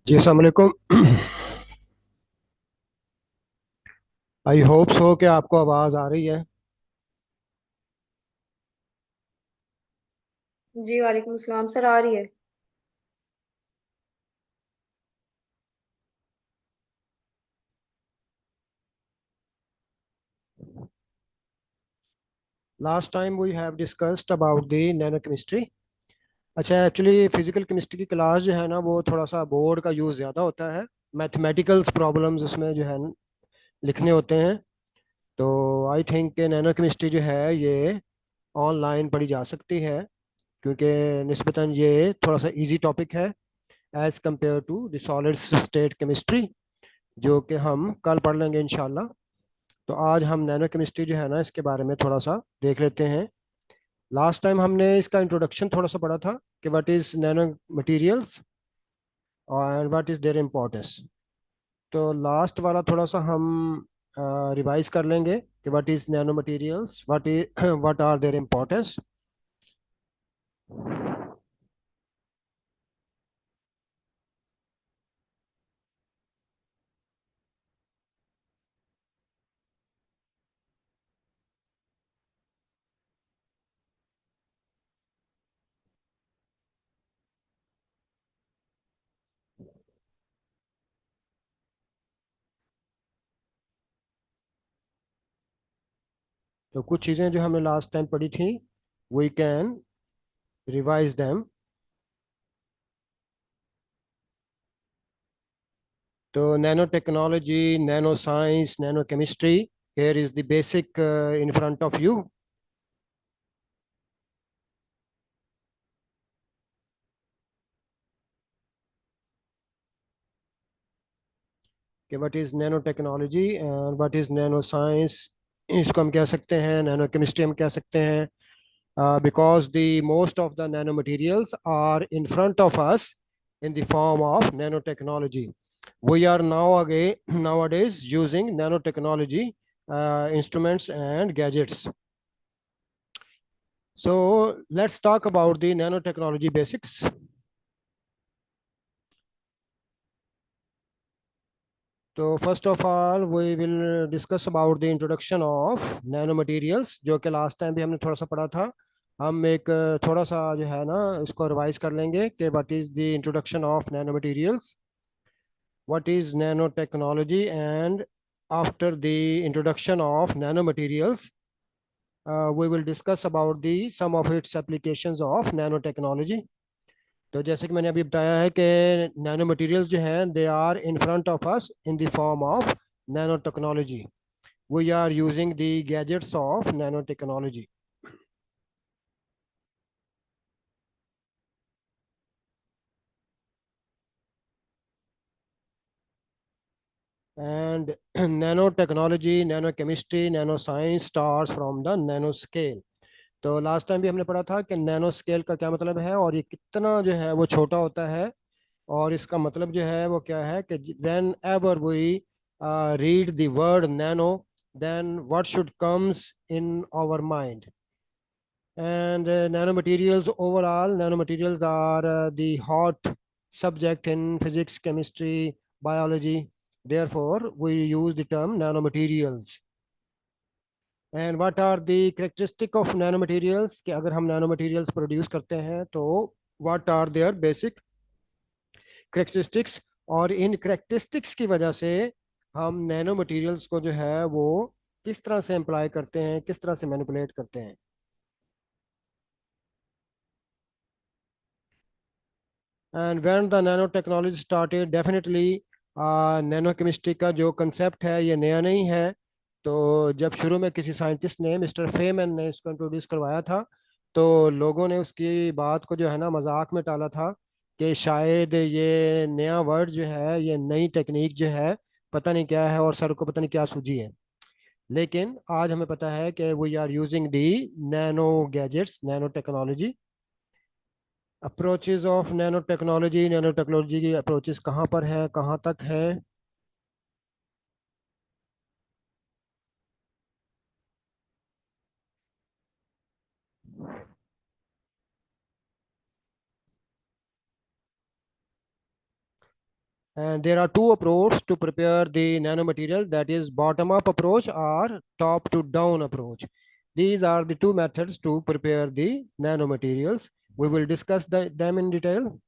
जी अस्सलाम वालेकुम। I hope so कि आपको आवाज़ आ रही है। जी वालेकुम सलाम सर, आ रही है। Last time we have discussed about the nano chemistry. अच्छा, एक्चुअली फिजिकल केमिस्ट्री की क्लास जो है ना, वो थोड़ा सा बोर्ड का यूज़ ज़्यादा होता है। मैथमेटिकल्स प्रॉब्लम्स उसमें जो है लिखने होते हैं। तो आई थिंक नैनो केमिस्ट्री जो है ये ऑनलाइन पढ़ी जा सकती है, क्योंकि निस्बतन ये थोड़ा सा इजी टॉपिक है as compare to the solid state chemistry, जो कि हम कल पढ़ लेंगे इंशाल्लाह। तो आज हम नैनो केमिस्ट्री जो है ना, इसके बारे में थोड़ा सा देख लेते हैं। लास्ट टाइम हमने इसका इंट्रोडक्शन थोड़ा सा पढ़ा था कि व्हाट इज नैनो मटेरियल्स और व्हाट इज देयर इम्पोर्टेंस। तो लास्ट वाला थोड़ा सा हम रिवाइज कर लेंगे कि what is nano materials, what is what are their importance. तो कुछ चीज़ें जो हमने लास्ट टाइम पढ़ी थी, वी कैन रिवाइज देम। तो nano technology, nano science, nano chemistry, here is the basic in front of you. कि what is nano technology and what is nano science. इसको हम कह सकते हैं नैनो केमिस्ट्री, हम कह सकते हैं, because the most of the nanomaterials are in front of us in the form of nanotechnology. We are nowadays using nanotechnology instruments and gadgets. So let's talk about the nanotechnology basics. तो first of all we will discuss about the introduction of nano materials, जो कि last time भी हमने थोड़ा सा पढ़ा था। हम एक थोड़ा सा जो है ना, इसको रिवाइज कर लेंगे कि what is the introduction of nano materials, what is nano technology, and after the introduction of nano materials we will discuss about the some of its applications of nano technology. तो जैसे कि मैंने अभी बताया है कि नैनो मटेरियल्स जो हैं, they are in front of us in the form of nano technology. We are using the gadgets of nanotechnology. And nanotechnology, nanochemistry, nanoscience starts from the nanoscale. तो लास्ट टाइम भी हमने पढ़ा था कि nano scale का क्या मतलब है और ये कितना जो है वो छोटा होता है। और इसका मतलब जो है वो क्या है कि whenever we read the word nano, then what should comes in our mind. And nanomaterials, overall nanomaterials are the hot subject in physics, chemistry, biology. Therefore we use the term nanomaterials. And what are the characteristic of nanomaterials, कि अगर हम nanomaterials produce करते हैं तो what are their basic characteristics, और इन characteristics की वजह से हम नैनो मटेरियल्स को जो है वो किस तरह से अप्लाई करते हैं, किस तरह से मैनिपुलेट करते हैं। And when the nano technology started, definitely nano chemistry का जो कंसेप्ट है ये नया नहीं है। तो जब शुरू में किसी साइंटिस्ट ने, मिस्टर फेमैन ने इसको इंट्रोड्यूस करवाया था, तो लोगों ने उसकी बात को जो है ना मजाक में टाला था कि शायद ये नया वर्ड जो है, ये नई टेक्निक जो है, पता नहीं क्या है और सर को पता नहीं क्या सूझी है। लेकिन आज हमें पता है कि we are using the nano gadgets, nano technology. Approaches of nano technology, nano technology की अप्रोचेस कहाँ पर है, कहाँ तक है। And there are two approaches to prepare the nanomaterial, that is bottom up approach or top to down approach. These are the two methods to prepare the nanomaterials. We will discuss them in detail.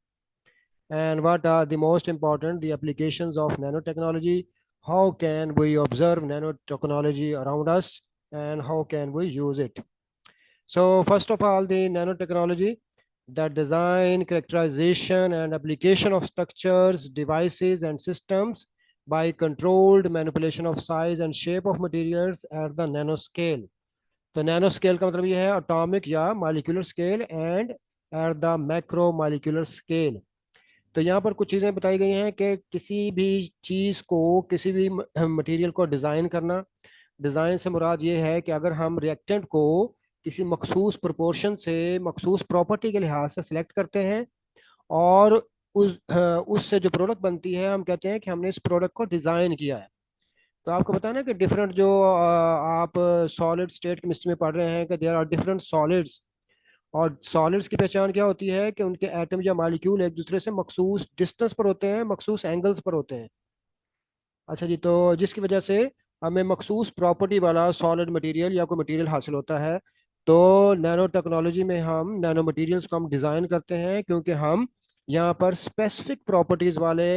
And what are the most important, the applications of nanotechnology, how can we observe nanotechnology around us, and how can we use it. So first of all, the nanotechnology, the design, characterization, and application of structures, devices, and systems by controlled manipulation of size and shape of materials at the nanoscale. तो nanoscale का मतलब ये है atomic या molecular scale and at the macromolecular scale. तो यहाँ पर कुछ चीज़ें बताई गई हैं कि किसी भी चीज़ को, किसी भी मटेरियल को डिज़ाइन करना। डिज़ाइन से मुराद ये है कि अगर हम रिएक्टेंट को किसी मखसूस प्रोपोर्शन से, मखसूस प्रॉपर्टी के लिहाज से सिलेक्ट करते हैं और उससे जो प्रोडक्ट बनती है, हम कहते हैं कि हमने इस प्रोडक्ट को डिज़ाइन किया है। तो आपको पता है ना कि डिफरेंट जो आप सॉलिड स्टेट केमिस्ट्री में पढ़ रहे हैं कि देयर आर डिफरेंट सॉलिड्स, और सॉलिड्स की पहचान क्या होती है कि उनके एटम या मॉलिक्यूल एक दूसरे से मखसूस डिस्टेंस पर होते हैं, मखसूस एंगल्स पर होते हैं। अच्छा जी, तो जिसकी वजह से हमें मखसूस प्रॉपर्टी वाला सॉलिड मटेरियल या कोई मटेरियल हासिल होता है। तो नैनो टेक्नोलॉजी में हम नैनो मटेरियल्स को हम डिज़ाइन करते हैं क्योंकि हम यहाँ पर स्पेसिफिक प्रॉपर्टीज़ वाले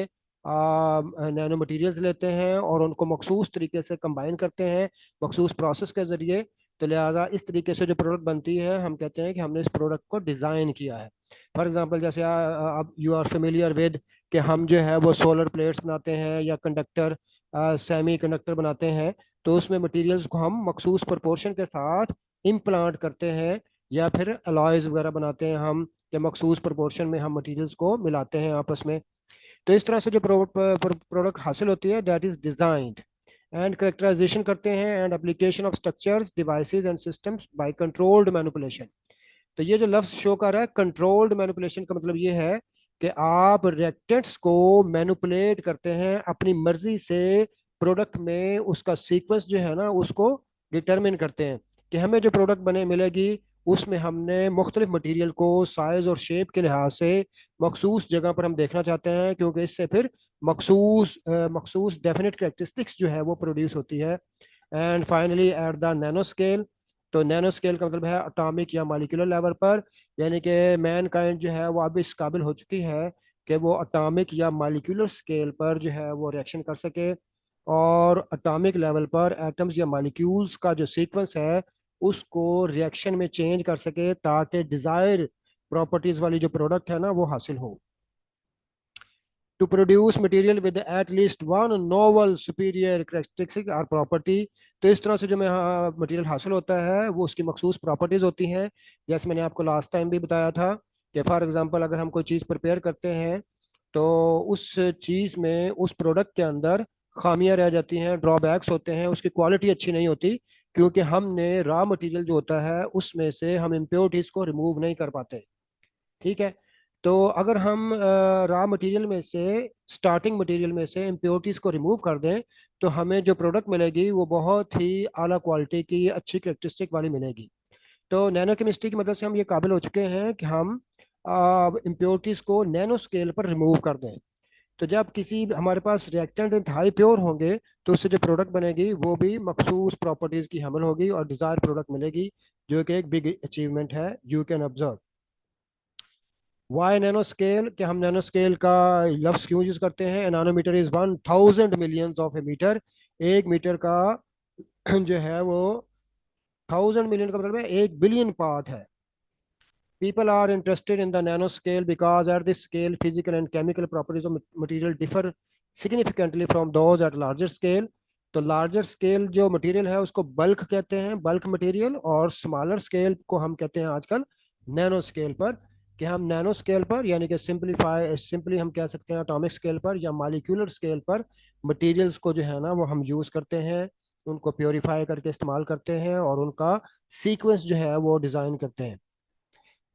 नैनो मटेरियल्स लेते हैं और उनको मखसूस तरीके से कंबाइन करते हैं मखसूस प्रोसेस के ज़रिए। तो लिहाजा इस तरीके से जो प्रोडक्ट बनती है, हम कहते हैं कि हमने इस प्रोडक्ट को डिज़ाइन किया है। फॉर एग्जांपल, जैसे आप यू आर फेमिलियर विद कि हम जो है वो सोलर प्लेट्स बनाते हैं या कंडक्टर, सेमी कंडक्टर बनाते हैं। तो उसमें मटेरियल्स को हम मखसूस प्रोपोर्शन के साथ इम्प्लांट करते हैं, या फिर अलॉयज वगैरह बनाते हैं हम, या मखसूस प्रोपोर्शन में हम मटेरियल्स को मिलाते हैं आपस में। तो इस तरह से जो प्रोडक्ट हासिल होती है, that is designed. And characterisation करते हैं and application of structures, devices and systems by controlled manipulation. तो ये जो लफ्ज शो कर रहा है कंट्रोल्ड मैनिपुलेशन, का मतलब ये है कि आप रिएक्टेंट्स को मैनिपुलेट करते हैं अपनी मर्जी से, प्रोडक्ट में उसका सीक्वेंस जो है ना उसको डिटरमिन करते हैं कि हमें जो प्रोडक्ट बने मिलेगी उसमें हमने मुख्तलिफ मटेरियल को साइज और शेप के लिहाज से मखसूस जगह पर हम देखना चाहते हैं, क्योंकि इससे फिर मखसूस डेफिनेट करेक्टरिस्टिक्स जो है वो प्रोड्यूस होती है। And finally at the nano scale. तो नैनो स्केल का मतलब है अटोमिक या मॉलिक्यूलर लेवल पर, यानी कि मैन काइंड जो है वो अब इस काबिल हो चुकी है कि वो अटोमिक या मॉलिक्यूलर स्केल पर जो है वो रिएक्शन कर सके, और अटोमिक लेवल पर एटम्स या मॉलिक्यूल्स का जो सीक्वेंस है उसको रिएक्शन में चेंज कर सके ताकि डिजायर प्रॉपर्टीज वाली जो प्रोडक्ट है ना वो हासिल हो। To produce material with at least one novel superior characteristic or property। तो इस तरह से जो मैं मटेरियल हासिल होता है वो उसकी मखसूस प्रॉपर्टीज होती हैं। जैसे मैंने आपको लास्ट टाइम भी बताया था कि फॉर एग्जांपल अगर हम कोई चीज़ प्रिपेयर करते हैं तो उस चीज़ में, उस प्रोडक्ट के अंदर खामियां रह जाती हैं, ड्रॉबैक्स होते हैं, उसकी क्वालिटी अच्छी नहीं होती, क्योंकि हमने रॉ मटेरियल जो होता है उसमें से हम इम्प्योरिटीज़ को रिमूव नहीं कर पाते। ठीक है। तो अगर हम रॉ मटेरियल में से, स्टार्टिंग मटेरियल में से इम्प्योरिटीज को रिमूव कर दें, तो हमें जो प्रोडक्ट मिलेगी वो बहुत ही आला क्वालिटी की, अच्छी करेक्टरिस्टिक वाली मिलेगी। तो नैनो केमिस्ट्री की मदद से हम ये काबिल हो चुके हैं कि हम इम्प्योरिटीज को नैनो स्केल पर रिमूव कर दें। तो जब किसी हमारे पास रिएक्टेंट इंतहाई प्योर होंगे तो उससे जो प्रोडक्ट बनेगी वो भी मखसूस प्रॉपर्टीज की हमल होगी और डिजायर प्रोडक्ट मिलेगी, जो कि एक बिग अचीवमेंट है, you can observe. Why nano scale, कि हम नैनो स्केल का लफ्ज क्यों यूज करते हैं। Nanometre is 1000 millions of a metre. एक मीटर का जो है वो 1000 मिलियन का मतलब है 1 बिलियन पार्ट है। People are interested in the nanoscale because at this scale, physical and chemical properties of material differ significantly from those at larger scale। तो लार्जर स्केल जो मटेरियल है उसको बल्क कहते हैं, बल्क मटेरियल, और smaller scale को हम कहते हैं आजकल नैनो स्केल पर। कि हम नैनो स्केल पर, यानी कि सिंपली हम कह सकते हैं एटॉमिक स्केल पर या मॉलिक्यूलर स्केल पर मटेरियल्स को जो है ना वो हम यूज़ करते हैं, उनको प्योरीफाई करके इस्तेमाल करते हैं और उनका सीक्वेंस जो है वो डिज़ाइन करते हैं।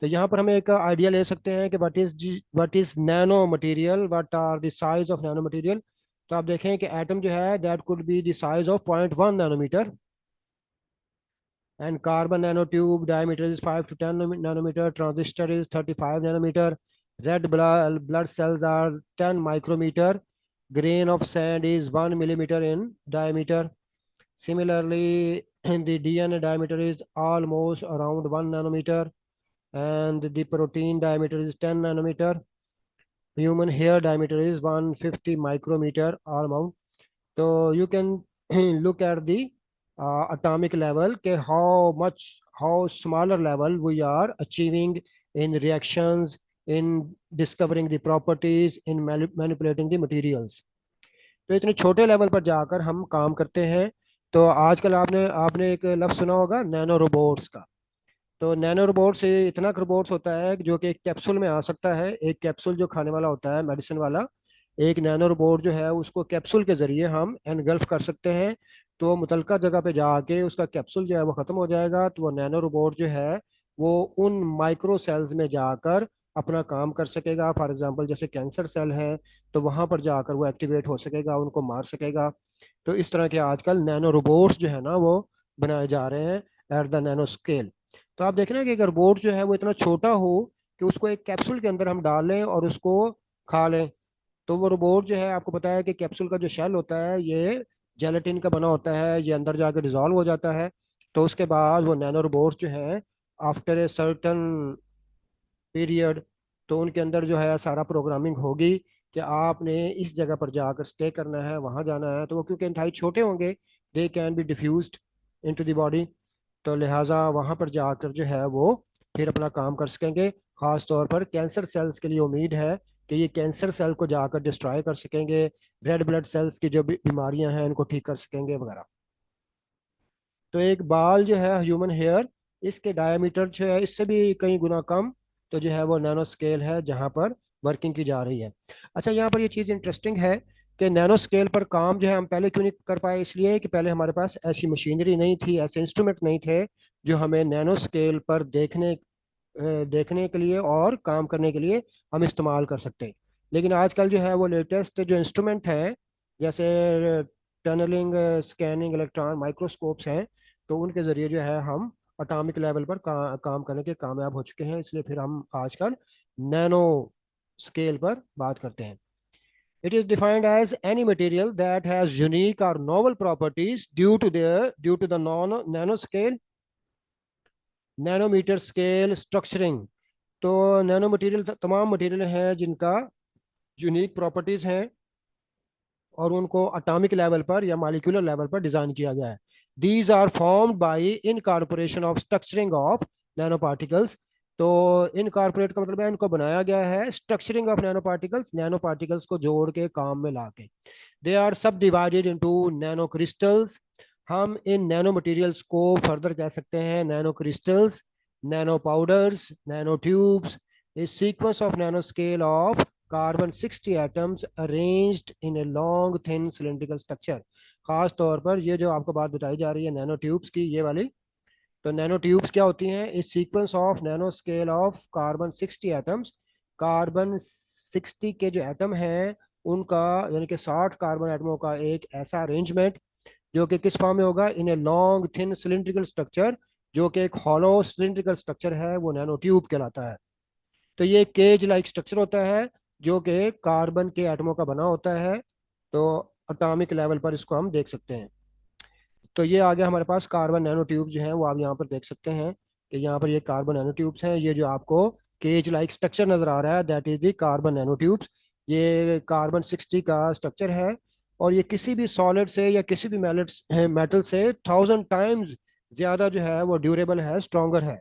तो यहाँ पर हम एक आइडिया ले सकते हैं कि what is nano material, what are the size of nano material. तो आप देखें कि एटम जो है that could be the size of 0.1 nanometre, and carbon nano tube diameter is 5 to 10 nanometre, transistor is 35 nanometre, red blood cells are 10 micrometre, grain of sand is 1 millimeter in diameter. Similarly, the DNA diameter is almost around 1 nanometer, and the protein diameter is 10 nanometer. Human hair diameter is 150 micrometer almost. So you can look at the atomic level, okay, how smaller level we are achieving in reactions, in discovering the properties, in manipulating the materials. तो इतने छोटे level पर जाकर हम काम करते हैं। तो आजकल आपने आपने एक लफ्ज़ सुना होगा, नैनो रोबोट्स का। तो नैनो रोबोट से इतना रोबोट्स होता है जो कि एक कैप्सूल में आ सकता है, एक कैप्सूल जो खाने वाला होता है, मेडिसिन वाला। एक नैनो रोबोट जो है उसको कैप्सूल के जरिए हम एनगल्फ कर सकते हैं। तो मुतलका जगह पे जाके उसका कैप्सूल जो है वो ख़त्म हो जाएगा, तो वो नैनो रोबोट जो है वो उन माइक्रो सेल्स में जाकर अपना काम कर सकेगा। फॉर एग्जांपल जैसे कैंसर सेल है, तो वहां पर जाकर वो एक्टिवेट हो सकेगा, उनको मार सकेगा। तो इस तरह के आजकल नैनो रोबोट्स जो है ना वो बनाए जा रहे हैं एट द नैनो स्केल। तो आप देखें ना कि अगर रोबोट जो है वो इतना छोटा हो कि उसको एक कैप्सूल के अंदर हम डाल लें और उसको खा लें, तो वो रोबोट जो है, आपको पता है कि कैप्सूल का जो शेल होता है ये जेलेटिन का बना होता है, ये अंदर जाकर डिजॉल्व हो जाता है। तो उसके बाद वो नैनो रोबोट्स जो हैं, आफ्टर ए सर्टन पीरियड, तो उनके अंदर जो है सारा प्रोग्रामिंग होगी कि आपने इस जगह पर जाकर स्टे करना है, वहां जाना है। तो वो क्योंकि इंतहाई छोटे होंगे, they can be diffused into the body, तो लिहाजा वहां पर जाकर जो है वो फिर अपना काम कर सकेंगे। खास तौर पर कैंसर सेल्स के लिए उम्मीद है कि ये कैंसर सेल को जाकर डिस्ट्रॉय कर सकेंगे, रेड ब्लड सेल्स की जो भी बीमारियां हैं उनको ठीक कर सकेंगे वगैरह। तो एक बाल जो है ह्यूमन हेयर, इसके डायमीटर जो है इससे भी कई गुना कम, तो जो है वो नैनो स्केल है जहाँ पर वर्किंग की जा रही है। अच्छा, यहाँ पर ये चीज़ इंटरेस्टिंग है कि नैनो स्केल पर काम जो है हम पहले क्यों नहीं कर पाए, इसलिए कि पहले हमारे पास ऐसी मशीनरी नहीं थी, ऐसे इंस्ट्रूमेंट नहीं थे जो हमें नैनो स्केल पर देखने के लिए और काम करने के लिए हम इस्तेमाल कर सकते हैं। लेकिन आजकल जो है वो लेटेस्ट जो इंस्ट्रूमेंट है, जैसे टनलिंग स्कैनिंग इलेक्ट्रॉन माइक्रोस्कोप्स हैं, तो उनके ज़रिए जो है हम अटामिक लेवल पर काम करने के कामयाब हो चुके हैं। इसलिए फिर हम आजकल नैनो स्केल पर बात करते हैं। It is defined as any material that has unique or novel properties due to the nanoscale, nanometre scale structuring. तो नैनो मटेरियल तमाम मटेरियल हैं जिनका यूनिक प्रॉपर्टीज हैं और उनको अटामिक लेवल पर या मालिक्यूलर लेवल पर डिजाइन किया गया है। These are formed by incorporation of structuring of nano particles. तो इनकॉर्पोरेट का मतलब है इनको बनाया गया है, structuring of nano particles, nano particles को जोड़ के काम में ला के। They are sub divided into nano crystals. हम इन नैनो मटेरियल्स को फर्दर कह सकते हैं nano crystals, nano powders, nano tubes. A sequence of nano scale of carbon 60 atoms arranged in a long thin cylindrical structure. खास तौर पर ये जो आपको बात बताई जा रही है नैनो ट्यूब्स की, ये वाली, तो नैनो ट्यूब्स क्या होती हैं? इस sequence of nano scale of carbon 60 atoms, carbon 60 के जो एटम हैं उनका, यानी कि 60 कार्बन एटमों का एक ऐसा अरेंजमेंट जो कि किस फॉर्म में होगा? In a long thin cylindrical structure, जो कि एक हॉलो सिलिंड्रिकल स्ट्रक्चर है, वो नैनो ट्यूब कहलाता है। तो ये केज लाइक स्ट्रक्चर होता है जो कि कार्बन के एटमों का बना होता है। तो अटामिक लेवल पर इसको हम देख सकते हैं। तो ये आ गया हमारे पास कार्बन नैनो ट्यूब जो है वो आप यहाँ पर देख सकते हैं कि यहाँ पर ये कार्बन नैनो ट्यूब्स हैं। ये जो आपको केज लाइक स्ट्रक्चर नजर आ रहा है, that is the carbon nano tubes. ये कार्बन 60 का स्ट्रक्चर है और ये किसी भी सॉलिड से या किसी भी मेटल से 1000 टाइम्स ज्यादा जो है वो ड्यूरेबल है, स्ट्रॉन्गर है।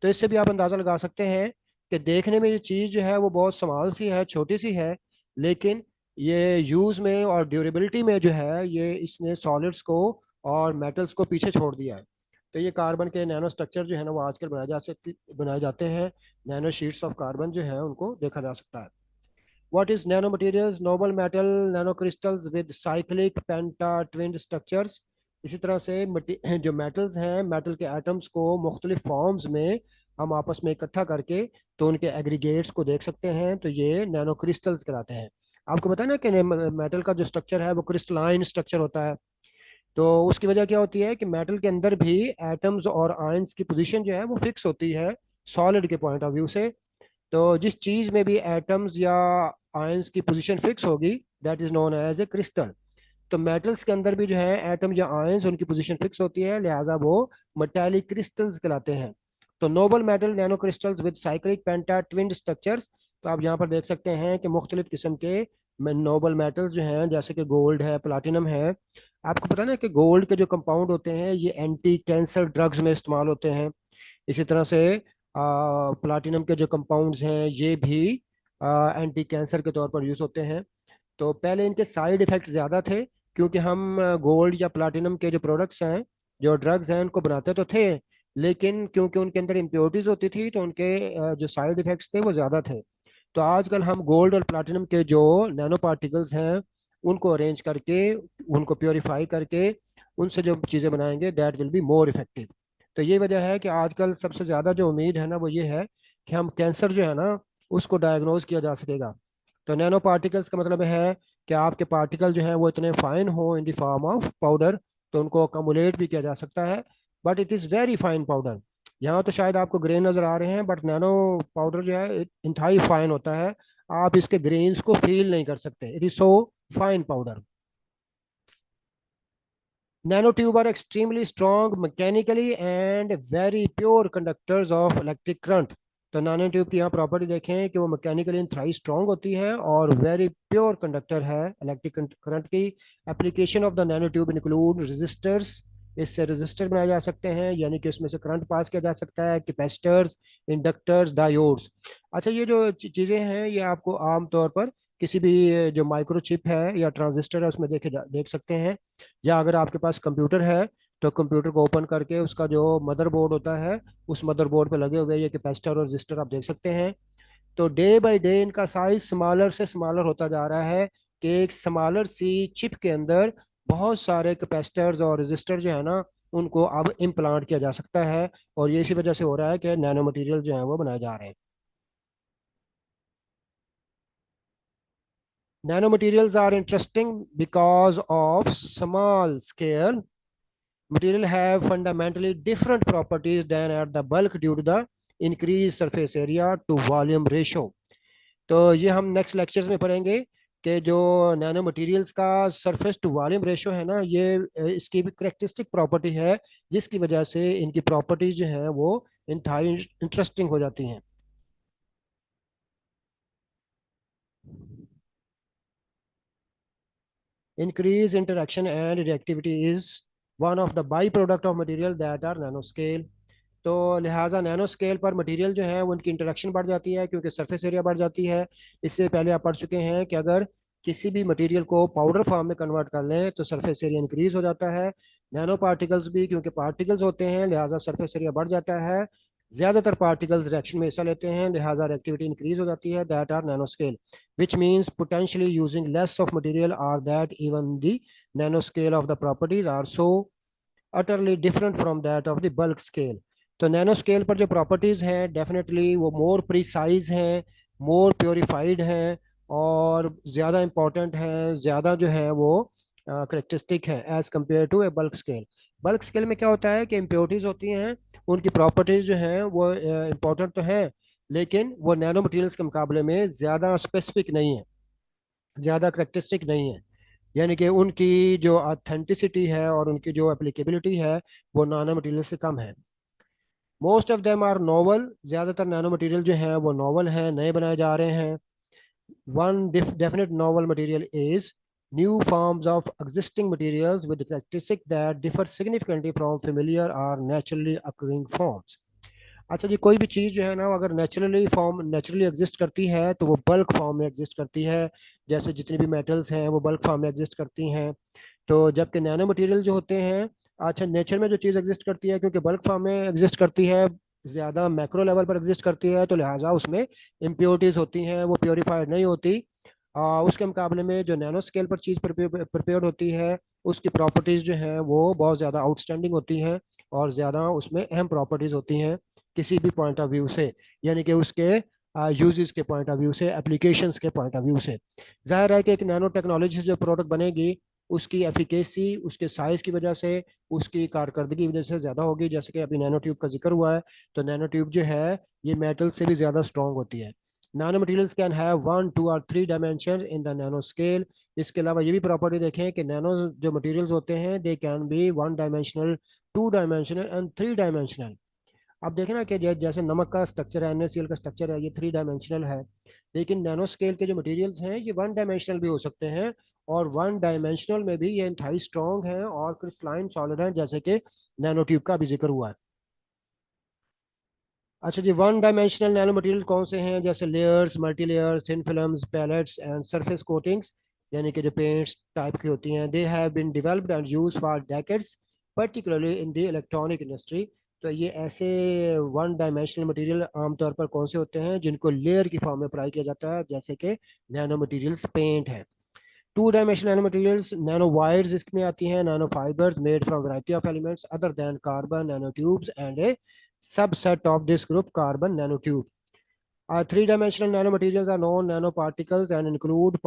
तो इससे भी आप अंदाजा लगा सकते हैं कि देखने में ये चीज़ जो है वो बहुत स्मॉल सी है, छोटी सी है, लेकिन ये यूज़ में और ड्यूरेबिलिटी में जो है ये इसने सॉलिड्स को और मेटल्स को पीछे छोड़ दिया है। तो ये कार्बन के नैनो स्ट्रक्चर जो है ना वो आजकल बनाए जाते हैं। नैनो शीट्स ऑफ कार्बन जो है उनको देखा जा सकता है। What is nanomaterials? Noble metal nanocrystals with cyclic pentatwinned structures। इसी तरह से जो मेटल्स हैं, मेटल के एटम्स को मुख्तलिफ फॉर्म्स में हम आपस में इकट्ठा करके तो उनके एग्रीगेट्स को देख सकते हैं। तो ये नैनो क्रिस्टल्स कहलाते हैं। आपको पता है ना कि मेटल का जो स्ट्रक्चर है वो क्रिस्टलाइन स्ट्रक्चर होता है। तो उसकी वजह क्या होती है कि मेटल के अंदर भी एटम्स और आयंस की पोजीशन जो है वो फिक्स होती है सॉलिड के पॉइंट ऑफ व्यू से। तो जिस चीज़ में भी एटम्स या आयंस की पोजीशन फिक्स होगी, that is known as a crystal. तो मेटल्स के अंदर भी जो है एटम या आयंस उनकी पोजीशन फिक्स होती है, लिहाजा वो मेटालिक क्रिस्टल्स कहलाते हैं। तो Nobel metal nano crystals with cyclic penta twin structures. तो आप यहाँ पर देख सकते हैं कि मुख्तलिफ किस्म के नोबल मेटल्स जो हैं, जैसे कि गोल्ड है, प्लाटिनम है। आपको पता है ना कि गोल्ड के जो कंपाउंड होते हैं ये एंटी कैंसर ड्रग्स में इस्तेमाल होते हैं। इसी तरह से प्लाटिनम के जो कंपाउंड्स हैं ये भी एंटी कैंसर के तौर पर यूज़ होते हैं। तो पहले इनके साइड इफेक्ट्स ज़्यादा थे, क्योंकि हम गोल्ड या प्लाटिनम के जो प्रोडक्ट्स हैं, जो ड्रग्स हैं, उनको बनाते तो थे, लेकिन क्योंकि उनके अंदर इम्प्योरिटीज होती थी तो उनके जो साइड इफेक्ट्स थे वो ज़्यादा थे। तो आजकल हम गोल्ड और प्लाटिनम के जो नैनो पार्टिकल्स हैं उनको अरेंज करके, उनको प्योरीफाई करके उनसे जो चीज़ें बनाएंगे that will be more effective. तो ये वजह है कि आजकल सबसे ज़्यादा जो उम्मीद है ना वो ये है कि हम कैंसर जो है ना उसको डायग्नोज किया जा सकेगा। तो नैनो पार्टिकल्स का मतलब है कि आपके पार्टिकल जो हैं वो इतने फाइन हो इन द फॉर्म ऑफ पाउडर, तो उनको अकोमोलेट भी किया जा सकता है। But it is very fine powder. यहाँ तो शायद आपको ग्रेन नज़र आ रहे हैं, बट नैनो पाउडर जो है इंतहाई फाइन होता है। आप इसके ग्रेन्स को फील नहीं कर सकते, it is so fine powder. Nanotube are extremely strong mechanically and very pure conductors of electric current। तो नैनो ट्यूब की यहाँ प्रॉपर्टी देखें कि वो मैकेनिकली इंतहाई स्ट्रांग होती है और वेरी प्योर कंडक्टर है इलेक्ट्रिक करंट की। Application of the nano tube include resistors. इससे रेजिस्टर बनाए जा सकते हैं, यानी कि इसमें से करंट पास किया जा सकता है, कैपेसिटर्स, इंडक्टर्स, डायोड्स। अच्छा, ये जो चीज़ें हैं ये आपको आमतौर पर किसी भी जो माइक्रोचिप है या ट्रांजिस्टर है उसमें देख सकते हैं। या अगर आपके पास कंप्यूटर है तो कंप्यूटर को ओपन करके उसका जो मदरबोर्ड होता है उस मदरबोर्ड पे लगे हुए ये कैपेसिटर और रजिस्टर आप देख सकते हैं। तो डे बाय डे इनका साइज स्मॉलर से स्मॉलर होता जा रहा है कि एक स्मॉलर सी चिप के अंदर बहुत सारे कैपेसिटर्स और रजिस्टर जो है ना उनको अब इम्प्लांट किया जा सकता है। और ये इसी वजह से हो रहा है कि नैनो मटेरियल जो है वो बनाए जा रहे हैं। Nano materials are interesting because of small scale. Material have fundamentally different properties than at the bulk due to the increased surface area to volume ratio। तो ये हम नेक्स्ट लेक्चर्स में पढ़ेंगे कि जो नैनो मटेरियल्स का सरफेस टू वॉल्यूम रेशो है ना ये इसकी भी करेक्टरिस्टिक प्रॉपर्टी है, जिसकी वजह से इनकी प्रॉपर्टीज जो हैं वो इंतहाई इंटरेस्टिंग हो जाती हैं। Increased interaction and reactivity is one of the byproduct of material that are nanoscale। तो लिहाजा नैनो स्केल पर मटेरियल जो है वो उनकी इंटरेक्शन बढ़ जाती है क्योंकि सरफेस एरिया बढ़ जाती है। इससे पहले आप पढ़ चुके हैं कि अगर किसी भी मटेरियल को पाउडर फॉर्म में कन्वर्ट कर लें तो सरफेस एरिया इंक्रीज हो जाता है। नैनो पार्टिकल्स भी क्योंकि पार्टिकल्स होते हैं लिहाजा सरफेस एरिया बढ़ जाता है। ज़्यादातर पार्टिकल्स रिएक्शन में हिस्सा लेते हैं लिहाजा रिएक्टिविटी इंक्रीज हो जाती है, that are nano scale. which means potentially using less of material or that even the nanoscale of the properties are so utterly different from that of the bulk scale। तो nano scale पर जो properties हैं definitely वो more precise हैं, मोर purified हैं और ज़्यादा important हैं, ज़्यादा जो है वो करेक्टरिस्टिक है as compare to a bulk scale. Bulk scale में क्या होता है कि इम्प्योरिटीज होती हैं, उनकी प्रॉपर्टीज जो हैं वो इंपॉर्टेंट तो है, लेकिन वो नैनो मटेरियल्स के मुकाबले में ज़्यादा स्पेसिफिक नहीं है, ज़्यादा करेक्टरिस्टिक नहीं है। यानी कि उनकी जो ऑथेंटिसिटी है और उनकी जो एप्लीकेबिलिटी है वो नैनो मटेरियल से कम है। Most of them are novel. ज़्यादातर नैनो मटेरियल जो हैं वो नोवल हैं, नए बनाए जा रहे हैं। One definite novel material is new forms of existing materials with characteristics that differ significantly from familiar or naturally occurring forms। अच्छा जी, कोई भी चीज़ जो है ना अगर नेचुरली एग्जिस्ट करती है तो वो बल्क फॉर्म में एग्जिस्ट करती है। जैसे जितनी भी मेटल्स हैं वो बल्क फॉर्म में एग्जिस्ट करती हैं। तो जबकि नैनो मटेरियल जो होते हैं, अच्छा नेचर में जो चीज़ एग्जिस्ट करती है क्योंकि बल्क फॉर्म में एग्जिस्ट करती है, ज़्यादा मैक्रो लेवल पर एग्जिस्ट करती है, तो लिहाजा उसमें इम्प्योरिटीज़ होती हैं, वो प्योरीफाइड नहीं होती। उसके मुकाबले में जो नैनो स्केल पर चीज़ प्रिपेयर्ड होती है उसकी प्रॉपर्टीज़ जो हैं वो बहुत ज़्यादा आउटस्टैंडिंग होती हैं और ज़्यादा उसमें अहम प्रॉपर्टीज़ होती हैं किसी भी पॉइंट ऑफ व्यू से, यानी कि उसके यूजेस के पॉइंट ऑफ व्यू से, एप्लीकेशंस के पॉइंट ऑफ व्यू से। जाहिर है कि एक नैनो टेक्नोलॉजी से जो प्रोडक्ट बनेगी उसकी एफिकेसी उसके साइज की वजह से, उसकी कारकर्दगी की वजह से ज़्यादा होगी। जैसे कि अभी नैनो ट्यूब का जिक्र हुआ है, तो नैनो ट्यूब जो है ये मेटल से भी ज़्यादा स्ट्रॉन्ग होती है। नैनो मटेरियल्स कैन हैव 1, 2 और 3 dimension in the nano scale. इसके अलावा ये भी प्रॉपर्टी देखें कि नैनो जो मटेरियल्स होते हैं they can be 1 dimensional, 2 dimensional and 3 dimensional. अब देखें ना कि जैसे नमक का स्ट्रक्चर है, NaCl का स्ट्रक्चर है, ये 3 डायमेंशनल है। लेकिन नैनो स्केल के जो मटेरियल्स हैं ये 1 डायमेंशनल भी हो सकते हैं, और 1 डायमेंशनल में भी ये इंतहाई स्ट्रॉन्ग हैं और क्रिस्टलाइन सॉलिड हैं, जैसे कि नैनो ट्यूब का भी जिक्र हुआ है। अच्छा जी, 1 डायमेंशनल नैनो मटेरियल कौन से हैं? जैसे layers, multi layers, thin films, pellets and surface coatings, यानी कि जो पेंट्स टाइप की होती हैं। They have been developed and used for decades, particularly in the electronic industry. तो ये ऐसे 1 डायमेंशनल मटेरियल आमतौर पर कौन से होते हैं जिनको लेयर की फॉर्म में अप्लाई किया जाता है, जैसे कि नैनो मटेरियल्स पेंट है। 2 dimensional nano materials, nano wires इसमें आती हैं, nano fibres made from variety of elements other than carbon nano tubes and A subset of this group carbon nanotube. 3 dimensional nanomaterials are known nanoparticles and include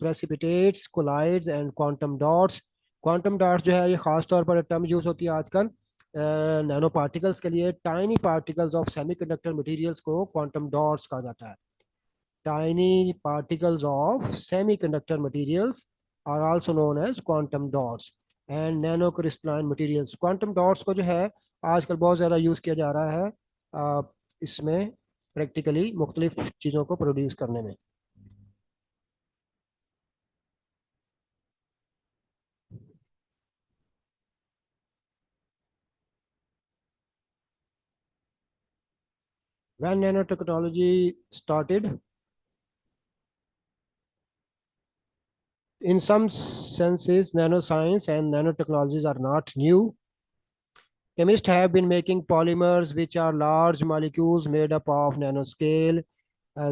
precipitates, colloids and quantum dots. Quantum dots जो है ये खास तौर पर term use होती है आजकल nano particles के लिए। Tiny particles of semiconductor materials को क्वांटम डॉट्स कहा जाता है। Tiny particles of semiconductor materials are also known as quantum dots and nanocrystalline materials. Quantum dots को जो है आजकल बहुत ज़्यादा यूज़ किया जा रहा है इसमें प्रैक्टिकली मुख्तलिफ चीज़ों को प्रोड्यूस करने में। When nanotechnology started, in some senses, nanoscience and nanotechnologies are not new. Chemists have been making polymers, which are large molecules made up of nanoscale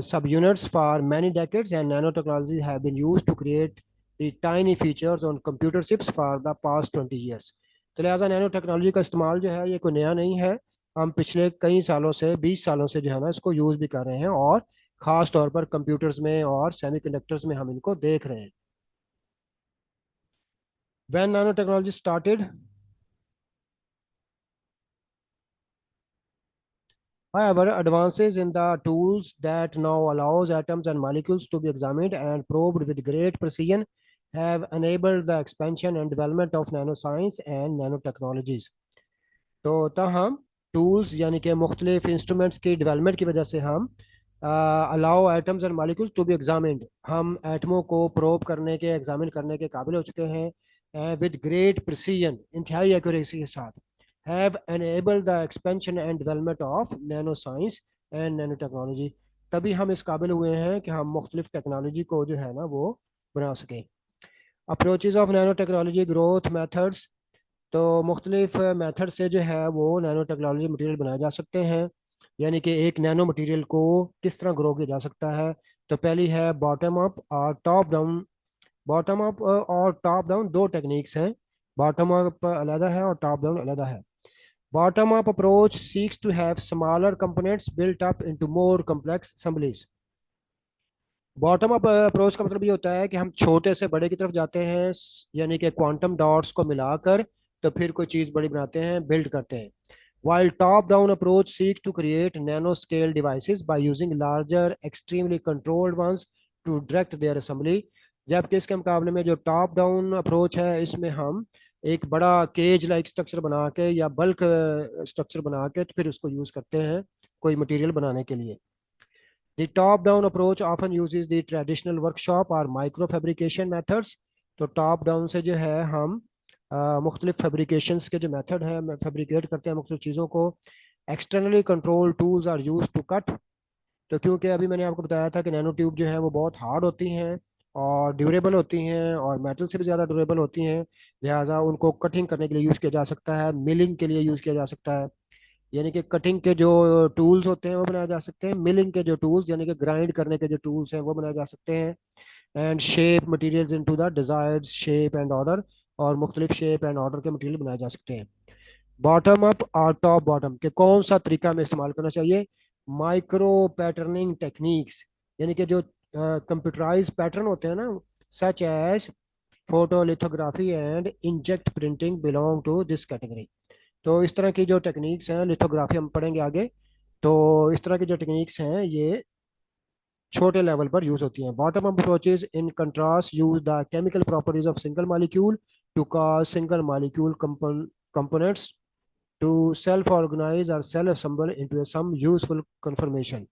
subunits for many decades, and nanotechnology have been used to create the tiny features on computer chips for the past 20 years. तो लिहाजा nano technology का इस्तेमाल जो है ये कोई नया नहीं है। हम पिछले कई सालों से, 20 सालों से जो है ना इसको यूज़ भी कर रहे हैं, और ख़ास तौर पर कंप्यूटर्स में और सेमीकंडक्टर्स में हम इनको देख रहे हैं। When nanotechnology started, however, advances in the tools that now allows atoms and molecules to be examined and probed with great precision have enabled the expansion and development of nanoscience and nanotechnologies. तो ताहम tools यानी कि मुख्तलिफ instruments की development की वजह से हम allow atoms and molecules to be examined, हम एटमों को प्रोब करने के, एग्जामिन करने के काबिल हो चुके हैं विद ग्रेट प्रिसीजन, इंतहाई एक्यूरेसी के साथ। Have enabled the expansion and development of nano science and nano technology. तभी हम इस काबिल हुए हैं कि हम मुख्तलिफ टेक्नोलॉजी को जो है ना वो बना सकें। Approaches of nano technology growth methods, तो मुख्तलिफ मेथड से जो है वो नैनो टेक्नोलॉजी मटेरियल बनाए जा सकते हैं, यानी कि एक नैनो मटेरियल को किस तरह ग्रो किया जा सकता है। तो पहली है बॉटम अप और टॉप डाउन। बॉटम अप और टॉप डाउन दो टेक्निक्स हैं, बॉटम अप अलग है और टॉप डाउन अलग है। Bottom up approach seeks to have smaller components built up into more complex assemblies। Bottom up approach का मतलब ये होता है कि हम छोटे से बड़े की तरफ जाते हैं, यानी कि क्वांटम डॉट्स को मिलाकर तो फिर कोई चीज़ बड़ी बनाते हैं, बिल्ड करते हैं। While top-down approach seeks to create nanoscale devices by using larger, extremely controlled ones to direct their assembly। जबकि इसके मुकाबले में जो टॉप डाउन अप्रोच है इसमें हम एक बड़ा केज लाइक स्ट्रक्चर बना के या बल्क स्ट्रक्चर बना के तो फिर उसको यूज़ करते हैं कोई मटेरियल बनाने के लिए। The top-down approach often uses the traditional workshop or micro fabrication methods। तो टॉप डाउन से जो है हम मुख्तलिफ फैब्रिकेशंस के जो मेथड है, फैब्रिकेट करते हैं मुख्तलिफ चीज़ों को। Externally control tools are use to cut. तो क्योंकि अभी मैंने आपको बताया था कि नैनो ट्यूब जो है वो बहुत हार्ड होती हैं और ड्यूरेबल होती हैं और मेटल से भी ज़्यादा ड्यूरेबल होती हैं, लिहाजा उनको कटिंग करने के लिए यूज़ किया जा सकता है, मिलिंग के लिए यूज़ किया जा सकता है। यानी कि कटिंग के जो टूल्स होते हैं वो बनाए जा सकते हैं, मिलिंग के जो टूल्स यानी कि ग्राइंड करने के जो टूल्स हैं वो बनाए जा सकते हैं। And shape materials into the desired shape and order, और मुख्तलिफ शेप एंड ऑर्डर के मटेरियल बनाए जा सकते हैं। बॉटम अप और टॉप बॉटम के कौन सा तरीका में इस्तेमाल करना चाहिए? माइक्रो पैटर्निंग टेक्निक्स, यानी कि जो कंप्यूटराइज पैटर्न होते हैं ना, such as photolithography and inkjet printing belong to this category. तो इस तरह की जो टेक्निक्स हैं, लिथोग्राफी हम पढ़ेंगे आगे, तो इस तरह की जो टेक्निक्स हैं ये छोटे लेवल पर यूज होती हैं। Bottom up approaches in contrast use the chemical properties of single molecule to cause single molecule components to self-organize or self-assemble into some useful conformation।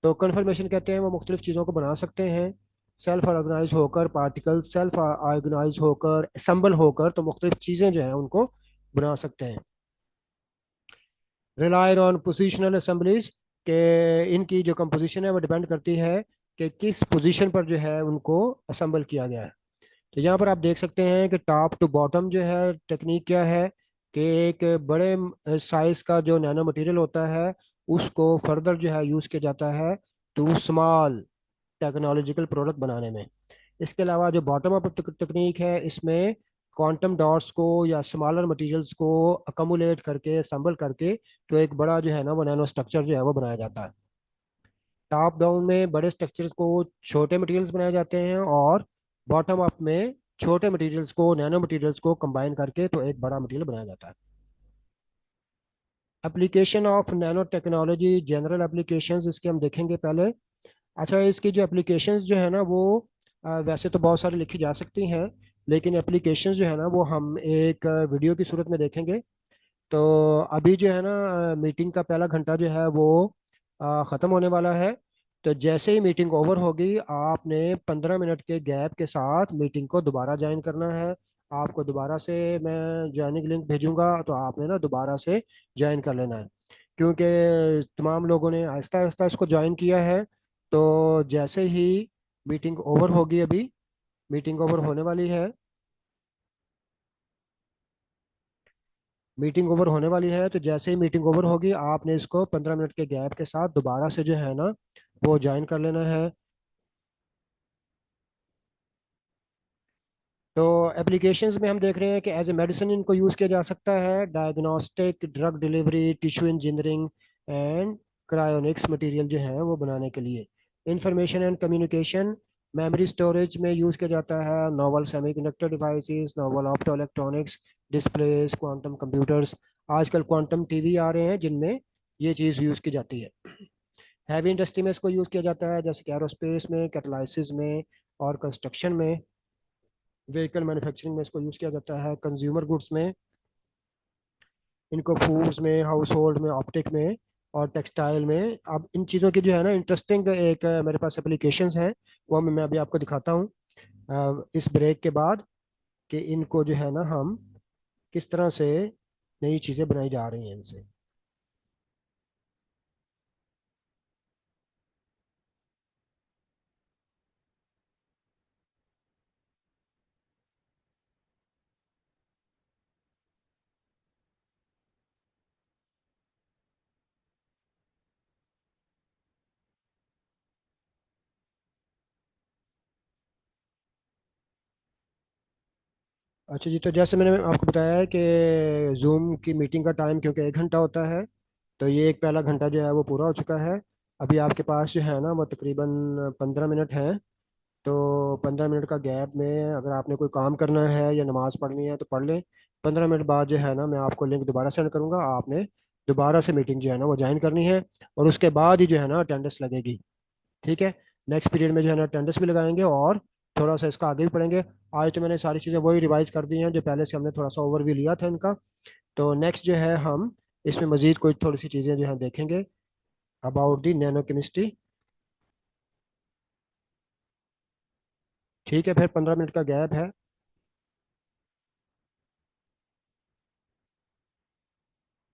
तो कन्फर्मेशन कहते हैं वो मुख्तलिफ चीज़ों को बना सकते हैं, सेल्फ ऑर्गेनाइज होकर, पार्टिकल सेल्फ ऑर्गेनाइज होकर, असम्बल होकर, तो मुख्तलिफ चीज़ें जो हैं उनको बना सकते हैं। रिलायड ऑन पोजिशनल असम्बलीज के इनकी जो कंपोजिशन है वो डिपेंड करती है कि किस पोजीशन पर जो है उनको असम्बल किया गया है। तो यहाँ पर आप देख सकते हैं कि टॉप टू बॉटम जो है टेक्निक क्या है कि एक बड़े साइज का जो नैनो मटेरियल होता है उसको फर्दर जो है यूज़ किया जाता है टू स्मॉल टेक्नोलॉजिकल प्रोडक्ट बनाने में। इसके अलावा जो बॉटम अप तकनीक है इसमें क्वांटम डॉट्स को या स्मॉलर मटेरियल्स को अकोमुलेट करके असम्बल करके तो एक बड़ा जो है ना वो नैनो स्ट्रक्चर जो है वो बनाया जाता है। टॉप डाउन में बड़े स्ट्रक्चर्स को छोटे मटेरियल्स बनाए जाते हैं और बॉटम अप में छोटे मटेरियल्स को नैनो मटेरियल्स को कंबाइन करके तो एक बड़ा मटेरियल बनाया जाता है। Application of nano technology, general applications इसके हम देखेंगे पहले। अच्छा, इसकी जो एप्लीकेशंस जो है ना वो वैसे तो बहुत सारी लिखी जा सकती हैं, लेकिन एप्लीकेशंस जो है ना वो हम एक वीडियो की सूरत में देखेंगे। तो अभी जो है ना मीटिंग का पहला घंटा जो है वो ख़त्म होने वाला है। तो जैसे ही मीटिंग ओवर होगी आपने 15 मिनट के गैप के साथ मीटिंग को दोबारा ज्वाइन करना है। आपको दोबारा से मैं ज्वाइनिंग लिंक भेजूंगा तो आपने ना दोबारा से ज्वाइन कर लेना है, क्योंकि तमाम लोगों ने आहिस्ता आहिस्ता इसको ज्वाइन किया है। तो जैसे ही मीटिंग ओवर होगी, अभी मीटिंग ओवर होने वाली है, मीटिंग ओवर होने वाली है, तो जैसे ही मीटिंग ओवर होगी आपने इसको 15 मिनट के गैप के साथ दोबारा से जो है ना वो ज्वाइन कर लेना है। तो एप्लीकेशंस में हम देख रहे हैं कि एज ए मेडिसिन इनको यूज़ किया जा सकता है, diagnostic, drug delivery, tissue engineering and cryonics material जो है वो बनाने के लिए। Information and communication, memory storage में यूज़ किया जाता है, novel semiconductor devices, novel opto electronics, displace, quantum computers. आजकल क्वांटम टीवी आ रहे हैं जिनमें ये चीज़ यूज़ की जाती है। हैवी इंडस्ट्री में इसको यूज़ किया जाता है, जैसे कि एरोस्पेस में, कैटालाइसिस में और कंस्ट्रक्शन में। व्हीकल मैन्युफैक्चरिंग में इसको यूज़ किया जाता है, कंज्यूमर गुड्स में, इनको फूड्स में, हाउस होल्ड में, ऑप्टिक में और टेक्सटाइल में। अब इन चीज़ों की जो है ना इंटरेस्टिंग एक मेरे पास एप्लीकेशंस हैं, वो मैं अभी आपको दिखाता हूँ इस ब्रेक के बाद, कि इनको जो है ना हम किस तरह से नई चीज़ें बनाई जा रही हैं इनसे। अच्छा जी, तो जैसे मैंने आपको बताया है कि जूम की मीटिंग का टाइम क्योंकि 1 घंटा होता है, तो ये एक पहला घंटा जो है वो पूरा हो चुका है। अभी आपके पास जो है ना वो तकरीबन 15 मिनट है। तो 15 मिनट का गैप में अगर आपने कोई काम करना है या नमाज पढ़नी है तो पढ़ लें। 15 मिनट बाद जो है ना मैं आपको लिंक दोबारा सेंड करूंगा, आपने दोबारा से मीटिंग जो है ना वो ज्वाइन करनी है और उसके बाद ही जो है ना अटेंडेंस लगेगी। ठीक है, नेक्स्ट पीरियड में जो है ना अटेंडेंस भी लगाएंगे और थोड़ा सा इसका आगे भी पढ़ेंगे। आज तो मैंने सारी चीज़ें वही रिवाइज कर दी हैं जो पहले से हमने थोड़ा सा ओवरव्यू लिया था इनका। तो नेक्स्ट जो है हम इसमें मजीद कोई थोड़ी सी चीज़ें जो है देखेंगे अबाउट दी नैनो केमिस्ट्री। ठीक है, फिर 15 मिनट का गैप है।